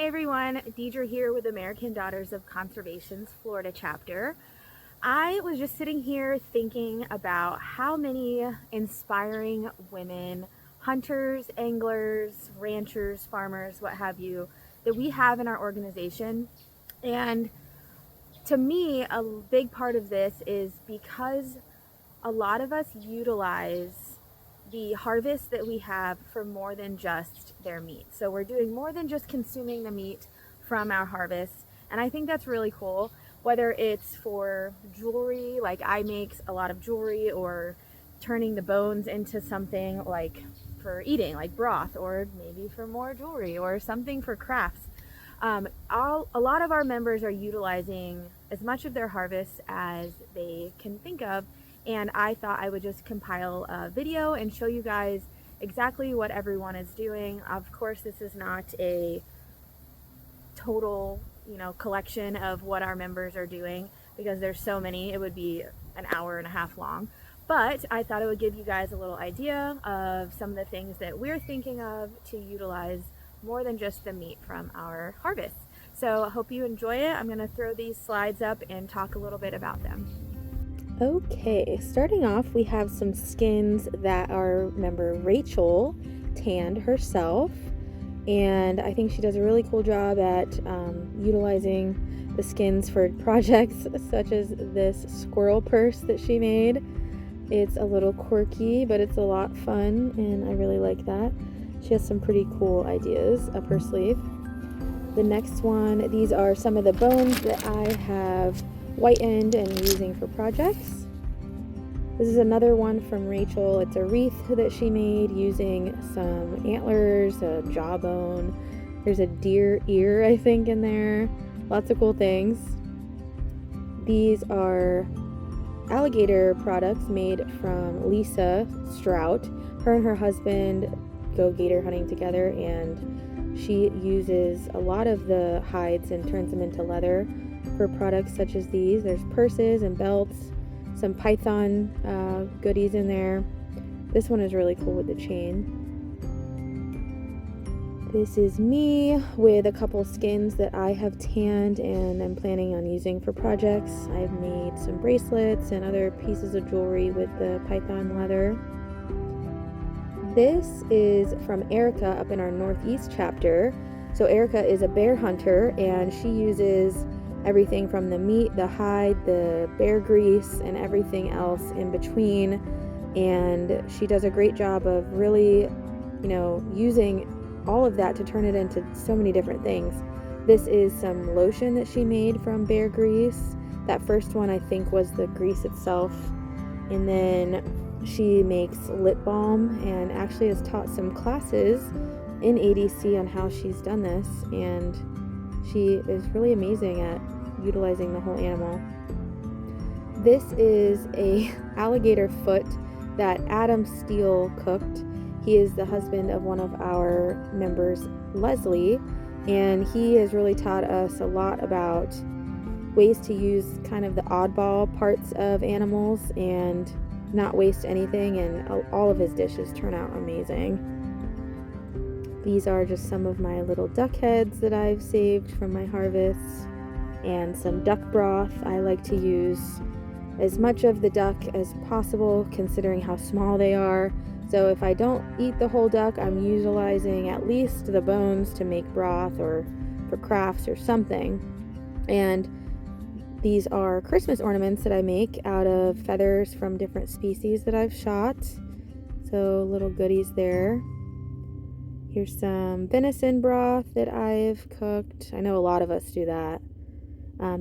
Hey everyone, Deidre here with American Daughters of Conservation's Florida chapter. I was just sitting here thinking about how many inspiring women, hunters, anglers, ranchers, farmers, what have you, that we have in our organization. And to me, a big part of this is because a lot of us utilize the harvest that we have for more than just their meat. So we're doing more than just consuming the meat from our harvest. And I think that's really cool. Whether it's for jewelry, like I make a lot of jewelry, or turning the bones into something like for eating, like broth, or maybe for more jewelry or something for crafts. A lot of our members are utilizing as much of their harvest as they can think of, and I thought I would just compile a video and show you guys exactly what everyone is doing. Of course, this is not a total, collection of what our members are doing because there's so many. It would be an hour and a half long. But I thought it would give you guys a little idea of some of the things that we're thinking of to utilize more than just the meat from our harvest. So I hope you enjoy it. I'm going to throw these slides up and talk a little bit about them. Okay, starting off, we have some skins that our member Rachel tanned herself, and I think she does a really cool job at utilizing the skins for projects such as this squirrel purse that she made. It's a little quirky, but it's a lot fun, and I really like that. She has some pretty cool ideas up her sleeve. The next one, these are some of the bones that I have whitened and using for projects. This is another one from Rachel. It's a wreath that she made using some antlers, a jawbone. There's a deer ear, I think, in there. Lots of cool things. These are alligator products made from Lisa Strout. Her and her husband go gator hunting together, and she uses a lot of the hides and turns them into leather for products such as these. There's purses and belts, some python goodies in there. This one is really cool with the chain. This is me with a couple skins that I have tanned and I'm planning on using for projects. I've made some bracelets and other pieces of jewelry with the python leather. This is from Erica up in our Northeast chapter. So Erica is a bear hunter, and she uses everything from the meat, the hide, the bear grease, and everything else in between. And she does a great job of really, using all of that to turn it into so many different things. This is some lotion that she made from bear grease. That first one, I think, was the grease itself. And then she makes lip balm and actually has taught some classes in ADC on how she's done this, and she is really amazing at utilizing the whole animal. This is a alligator foot that Adam Steele cooked. He is the husband of one of our members, Leslie, and he has really taught us a lot about ways to use kind of the oddball parts of animals and not waste anything, and all of his dishes turn out amazing. These are just some of my little duck heads that I've saved from my harvests, and some duck broth. I like to use as much of the duck as possible considering how small they are. So if I don't eat the whole duck, I'm utilizing at least the bones to make broth or for crafts or something. And these are Christmas ornaments that I make out of feathers from different species that I've shot. So little goodies there. Here's some venison broth that I've cooked. I know a lot of us do that.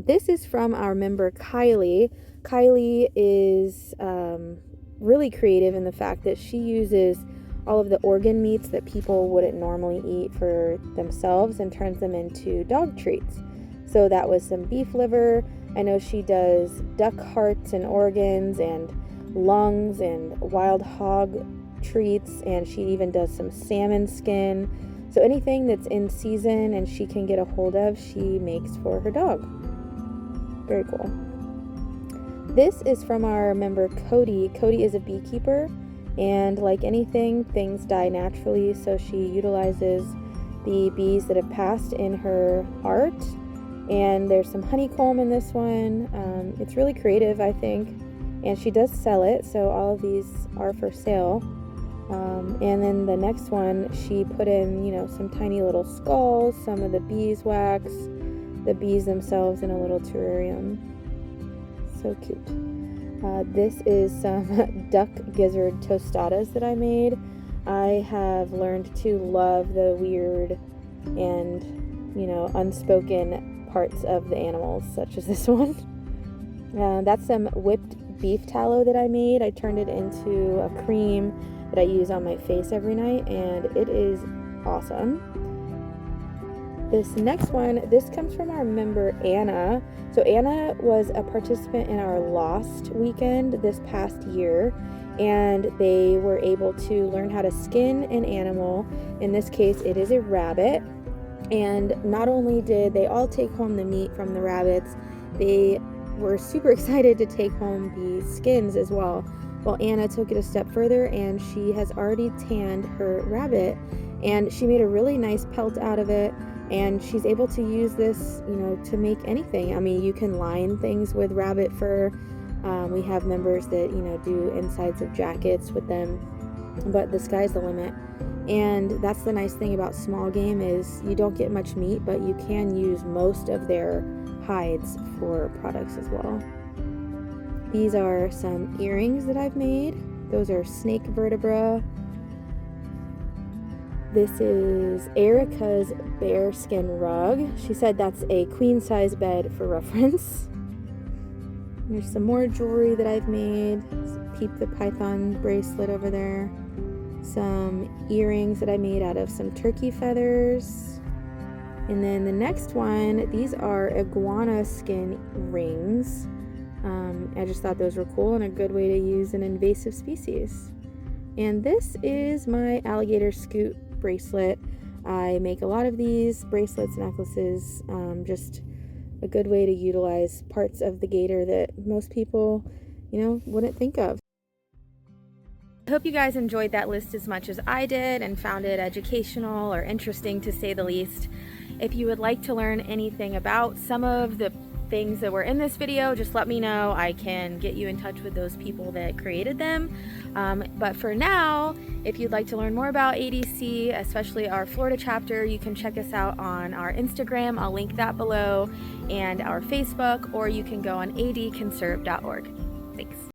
This is from our member Kylie. Kylie is really creative in the fact that she uses all of the organ meats that people wouldn't normally eat for themselves and turns them into dog treats. So that was some beef liver. I know she does duck hearts and organs and lungs and wild hog treats, and she even does some salmon skin. So anything that's in season and she can get a hold of, she makes for her dog. Very cool. This is from our member Cody. Cody is a beekeeper, and like anything, things die naturally, so she utilizes the bees that have passed in her art. And there's some honeycomb in this one. It's really creative, I think, and she does sell it, so all of these are for sale. And then the next one, she put in, you know, some tiny little skulls, some of the beeswax, the bees themselves in a little terrarium. So cute. This is some duck gizzard tostadas that I made. I have learned to love the weird and, you know, unspoken parts of the animals, such as this one. That's some whipped beef tallow that I made. I turned it into a cream that I use on my face every night, and it is awesome. This next one, this comes from our member Anna. So Anna was a participant in our Lost weekend this past year, and they were able to learn how to skin an animal. In this case, it is a rabbit. And not only did they all take home the meat from the rabbits, they were super excited to take home the skins as well. Well, Anna took it a step further, and she has already tanned her rabbit, and she made a really nice pelt out of it, and she's able to use this, you know, to make anything. I mean, you can line things with rabbit fur. We have members that, you know, do insides of jackets with them, but the sky's the limit. And that's the nice thing about small game, is you don't get much meat, but you can use most of their hides for products as well. These are some earrings that I've made. Those are snake vertebra. This is Erica's bearskin rug. She said that's a queen size bed for reference. There's some more jewelry that I've made. Peep the Python bracelet over there. Some earrings that I made out of some turkey feathers. And then the next one, these are iguana skin rings. I just thought those were cool and a good way to use an invasive species. And this is my alligator scoot bracelet. I make a lot of these bracelets, necklaces, just a good way to utilize parts of the gator that most people, you know, wouldn't think of. I hope you guys enjoyed that list as much as I did and found it educational or interesting, to say the least. If you would like to learn anything about some of the things that were in this video, just let me know. I can get you in touch with those people that created them. But for now, if you'd like to learn more about ADC, especially our Florida chapter, you can check us out on our Instagram. I'll link that below, and our Facebook, or you can go on adconserve.org. Thanks.